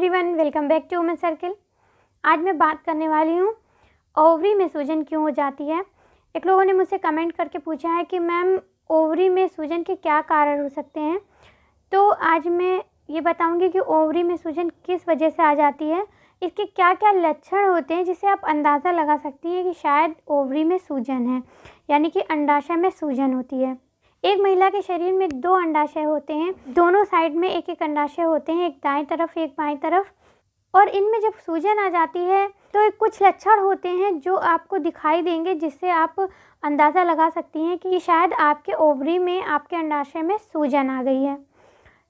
Everyone, welcome back to women circle. आज मैं बात करने वाली हूँ ओवरी में सूजन क्यों हो जाती है। एक लोगों ने मुझसे कमेंट करके पूछा है कि मैम ओवरी में सूजन के क्या कारण हो सकते हैं। तो आज मैं ये बताऊँगी कि ओवरी में सूजन किस वजह से आ जाती है, इसके क्या क्या लक्षण होते हैं जिससे आप अंदाज़ा लगा सकती हैं कि शायद ओवरी में सूजन है, यानी कि अंडाशय में सूजन होती है। एक महिला के शरीर में 2 अंडाशय होते हैं, दोनों साइड में एक एक अंडाशय होते हैं, एक दाएं तरफ एक बाएं तरफ। और इनमें जब सूजन आ जाती है तो कुछ लक्षण होते हैं जो आपको दिखाई देंगे, जिससे आप अंदाज़ा लगा सकती हैं कि शायद आपके ओवरी में, आपके अंडाशय में सूजन आ गई है।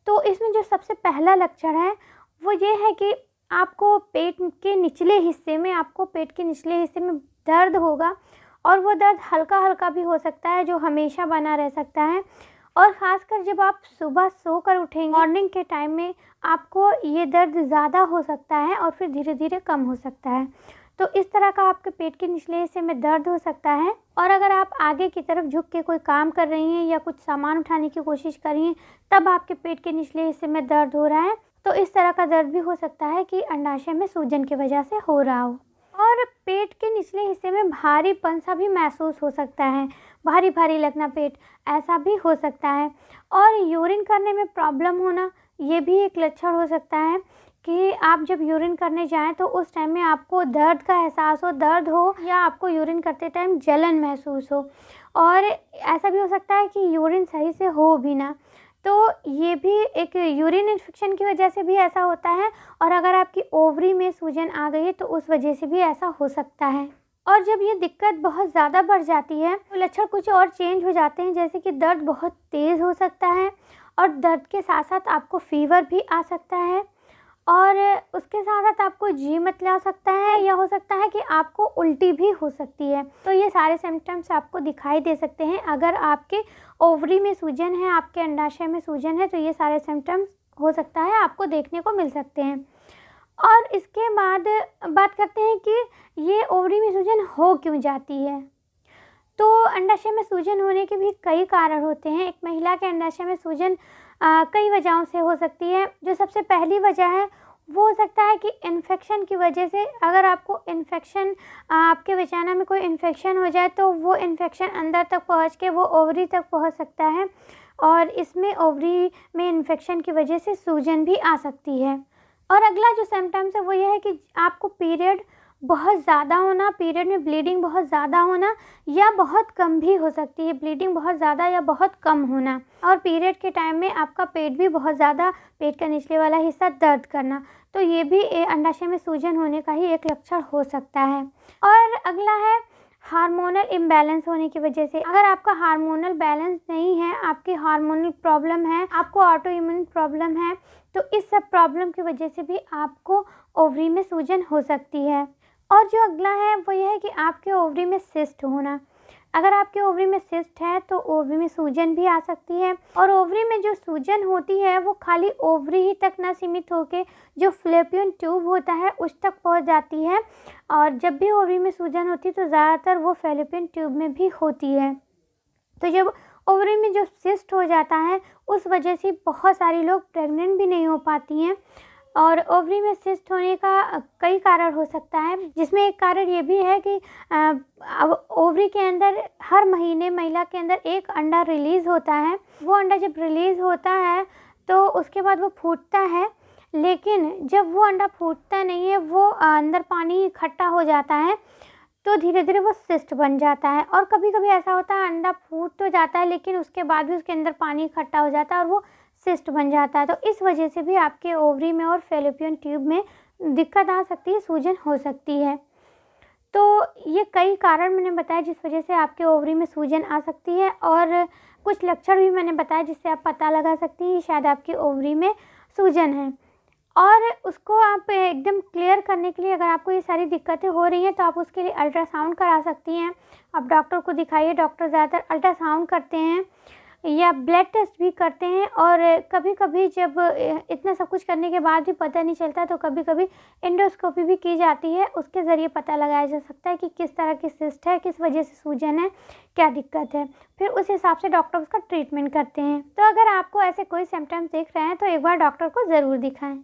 तो इसमें जो सबसे पहला लक्षण है वो ये है कि आपको पेट के निचले हिस्से में दर्द होगा, और वो दर्द हल्का हल्का भी हो सकता है जो हमेशा बना रह सकता है। और ख़ासकर जब आप सुबह सोकर उठेंगे मॉर्निंग के टाइम में, आपको ये दर्द ज़्यादा हो सकता है और फिर धीरे धीरे कम हो सकता है। तो इस तरह का आपके पेट के निचले हिस्से में दर्द हो सकता है। और अगर आप आगे की तरफ झुक के कोई काम कर रही हैं या कुछ सामान उठाने की कोशिश कर रही हैं, तब आपके पेट के निचले हिस्से में दर्द हो रहा है, तो इस तरह का दर्द भी हो सकता है कि अंडाशय में सूजन की वजह से हो रहा हो। और पेट के निचले हिस्से में भारीपन सा भी महसूस हो सकता है, भारी भारी लगना पेट, ऐसा भी हो सकता है। और यूरिन करने में प्रॉब्लम होना, ये भी एक लक्षण हो सकता है कि आप जब यूरिन करने जाएं तो उस टाइम में आपको दर्द का एहसास हो, दर्द हो, या आपको यूरिन करते टाइम जलन महसूस हो। और ऐसा भी हो सकता है कि यूरिन सही से हो भी ना, तो ये भी एक यूरिन इन्फेक्शन की वजह से भी ऐसा होता है। और अगर आपकी ओवरी में सूजन आ गई है तो उस वजह से भी ऐसा हो सकता है। और जब ये दिक्कत बहुत ज़्यादा बढ़ जाती है तो लक्षण कुछ और चेंज हो जाते हैं, जैसे कि दर्द बहुत तेज़ हो सकता है, और दर्द के साथ साथ आपको फीवर भी आ सकता है, और उसके साथ साथ आपको जी मचला सकता है, या हो सकता है कि आपको उल्टी भी हो सकती है। तो ये सारे सिम्टम्स आपको दिखाई दे सकते हैं। अगर आपके ओवरी में सूजन है, आपके अंडाशय में सूजन है, तो ये सारे सिम्टम्स हो सकता है आपको देखने को मिल सकते हैं। और इसके बाद बात करते हैं कि ये ओवरी में सूजन हो क्यों जाती है। तो अंडाशय में सूजन होने के भी कई कारण होते हैं। एक महिला के अंडाशय में सूजन कई वजहों से हो सकती है। जो सबसे पहली वजह है वो हो सकता है कि इन्फेक्शन की वजह से, अगर आपको इन्फेक्शन, आपके वजाना में कोई इन्फेक्शन हो जाए तो वो इन्फेक्शन अंदर तक पहुंच के वो ओवरी तक पहुंच सकता है, और इसमें ओवरी में इन्फेक्शन की वजह से सूजन भी आ सकती है। और अगला जो सिम्टम्स है वो ये है कि आपको पीरियड बहुत ज़्यादा होना, पीरियड में ब्लीडिंग बहुत ज़्यादा होना, या बहुत कम भी हो सकती है, ब्लीडिंग बहुत ज़्यादा या बहुत कम होना। और पीरियड के टाइम में आपका पेट भी बहुत ज़्यादा, पेट का निचले वाला हिस्सा दर्द करना, तो ये भी अंडाशय में सूजन होने का ही एक लक्षण हो सकता है। और अगला है हार्मोनल इम्बैलेंस होने की वजह से। अगर आपका हार्मोनल बैलेंस नहीं है, आपकी हार्मोनल प्रॉब्लम है, आपको ऑटो इम्यून प्रॉब्लम है, तो इस सब प्रॉब्लम की वजह से भी आपको ओवरी में सूजन हो सकती है। और जो अगला है वो ये है कि आपके ओवरी में सिस्ट होना। अगर आपके ओवरी में सिस्ट है तो ओवरी में सूजन भी आ सकती है। और ओवरी में जो सूजन होती है वो खाली ओवरी ही तक ना सीमित होकर जो फैलोपियन ट्यूब होता है उस तक पहुंच जाती है। और जब भी ओवरी में सूजन होती है तो ज़्यादातर वो फैलोपियन ट्यूब में भी होती है। तो जब ओवरी में जो सिस्ट हो जाता है उस वजह से बहुत सारी लोग प्रेग्नेंट भी नहीं हो पाती हैं। और ओवरी में सिस्ट होने का कई कारण हो सकता है, जिसमें एक कारण ये भी है कि ओवरी के अंदर हर महीने महिला के अंदर एक अंडा रिलीज़ होता है। वो अंडा जब रिलीज़ होता है तो उसके बाद वो फूटता है, लेकिन जब वो अंडा फूटता नहीं है, वो अंदर पानी इकट्ठा हो जाता है, तो धीरे धीरे वो सिस्ट बन जाता है। और कभी कभी ऐसा होता है अंडा फूट तो जाता है लेकिन उसके बाद भी उसके अंदर पानी इकट्ठा हो जाता है और वो सिस्ट बन जाता है। तो इस वजह से भी आपके ओवरी में और फैलोपियन ट्यूब में दिक्कत आ सकती है, सूजन हो सकती है। तो ये कई कारण मैंने बताया जिस वजह से आपके ओवरी में सूजन आ सकती है, और कुछ लक्षण भी मैंने बताया जिससे आप पता लगा सकती हैं शायद आपकी ओवरी में सूजन है। और उसको आप एकदम क्लियर करने के लिए, अगर आपको ये सारी दिक्कतें हो रही हैं तो आप उसके लिए अल्ट्रासाउंड करा सकती हैं। आप डॉक्टर को दिखाइए, डॉक्टर ज़्यादातर अल्ट्रासाउंड करते हैं या ब्लड टेस्ट भी करते हैं। और कभी कभी जब इतना सब कुछ करने के बाद भी पता नहीं चलता तो कभी कभी एंडोस्कोपी भी की जाती है, उसके ज़रिए पता लगाया जा सकता है कि किस तरह की सिस्ट है, किस वजह से सूजन है, क्या दिक्कत है। फिर उस हिसाब से डॉक्टर उसका ट्रीटमेंट करते हैं। तो अगर आपको ऐसे कोई सिम्टम्स दिख रहे हैं तो एक बार डॉक्टर को ज़रूर दिखाएं।